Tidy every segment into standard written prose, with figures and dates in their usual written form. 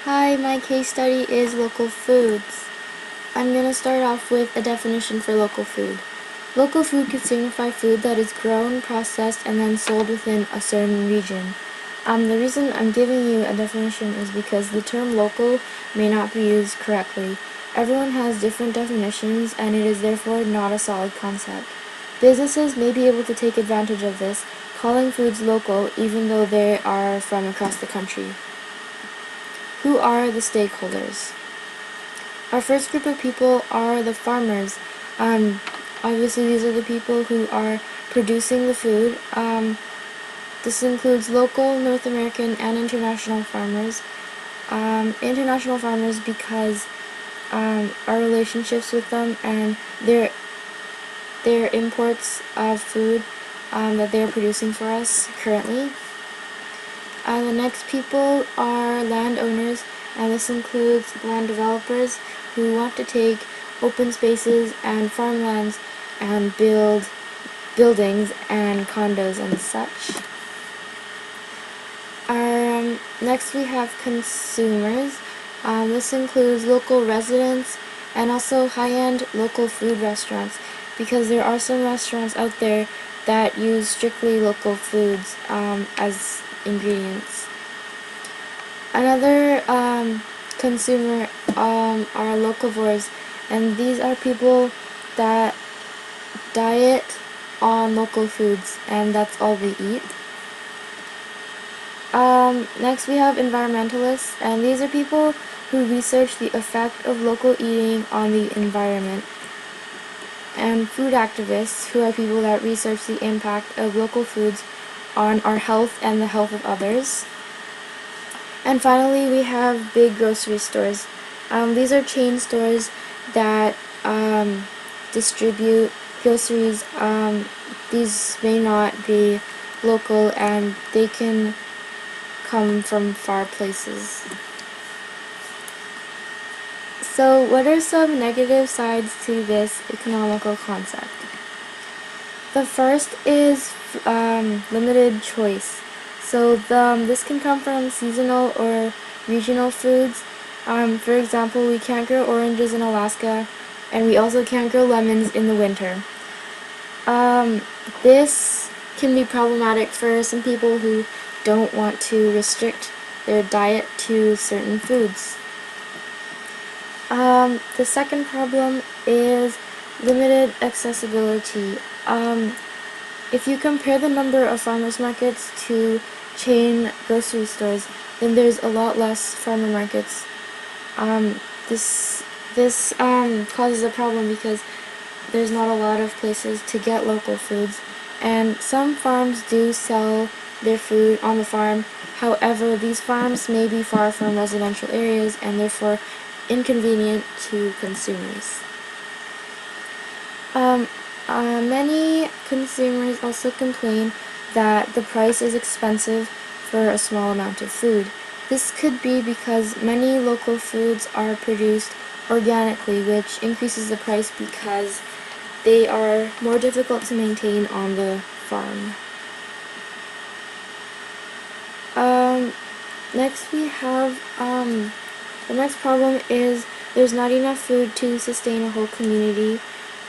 Hi, my case study is local foods. I'm going to start off with a definition for local food. Local food could signify food that is grown, processed, and then sold within a certain region. The reason I'm giving you a definition is because the term local may not be used correctly. Everyone has different definitions, and it is therefore not a solid concept. Businesses may be able to take advantage of this, calling foods local even though they are from across the country. Who are the stakeholders? Our first group of people are the farmers. Obviously, these are the people who are producing the food. This includes local, North American, and international farmers. International farmers because our relationships with them and their imports of food that they are producing for us currently. The next people are landowners, and this includes land developers who want to take open spaces and farmlands and build buildings and condos and such. Next we have consumers. This includes local residents and also high-end local food restaurants, because there are some restaurants out there that use strictly local foods as ingredients. Another consumer are locavores, and these are people that diet on local foods, and that's all we eat. Next we have environmentalists, and these are people who research the effect of local eating on the environment. And food activists, who are people that research the impact of local foods on our health and the health of others. And finally, we have big grocery stores. These are chain stores that distribute groceries. These may not be local, and they can come from far places. So, what are some negative sides to this economical concept? The first is limited choice. So this can come from seasonal or regional foods. For example, we can't grow oranges in Alaska, and we also can't grow lemons in the winter. This can be problematic for some people who don't want to restrict their diet to certain foods. The second problem is limited accessibility. If you compare the number of farmers markets to chain grocery stores, then there's a lot less farmer markets. This causes a problem because there's not a lot of places to get local foods, and some farms do sell their food on the farm. However, these farms may be far from residential areas and therefore inconvenient to consumers. Many consumers also complain that the price is expensive for a small amount of food. This could be because many local foods are produced organically, which increases the price because they are more difficult to maintain on the farm. Next we have, the next problem is there's not enough food to sustain a whole community.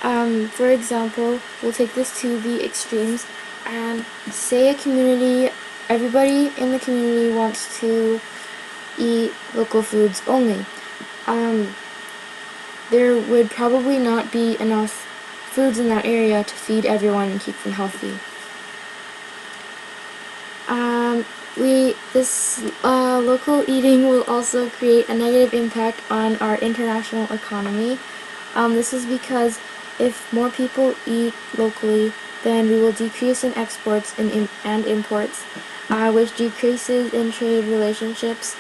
For example, we'll take this to the extremes, and say a community, everybody in the community wants to eat local foods only. There would probably not be enough foods in that area to feed everyone and keep them healthy. Local eating will also create a negative impact on our international economy. This is because if more people eat locally, then we will decrease in exports and imports, which decreases in trade relationships.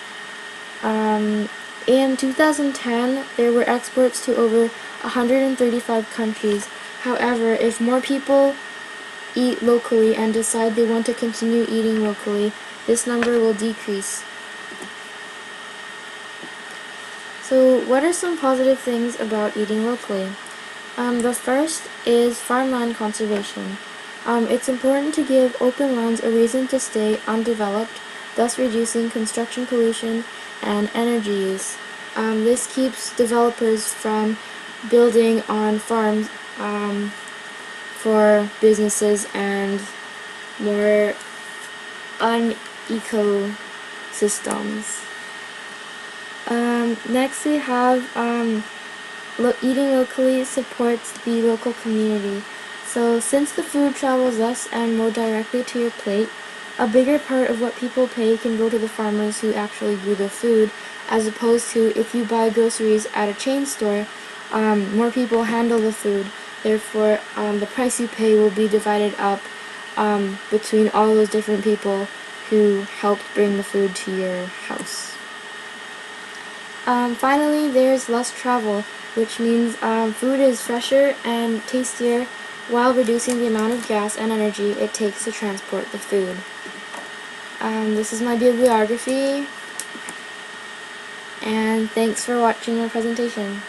In 2010, there were exports to over 135 countries. However, if more people eat locally and decide they want to continue eating locally, this number will decrease. So, what are some positive things about eating locally? The first is farmland conservation. It's important to give open lands a reason to stay undeveloped, thus reducing construction pollution and energy use. This keeps developers from building on farms for businesses and more un-ecosystems. Next we have eating locally supports the local community. So since the food travels less and more directly to your plate, a bigger part of what people pay can go to the farmers who actually grew the food, as opposed to if you buy groceries at a chain store, more people handle the food. Therefore, the price you pay will be divided up between all those different people who helped bring the food to your house. Finally, there's less travel, which means food is fresher and tastier while reducing the amount of gas and energy it takes to transport the food. This is my bibliography, and thanks for watching my presentation.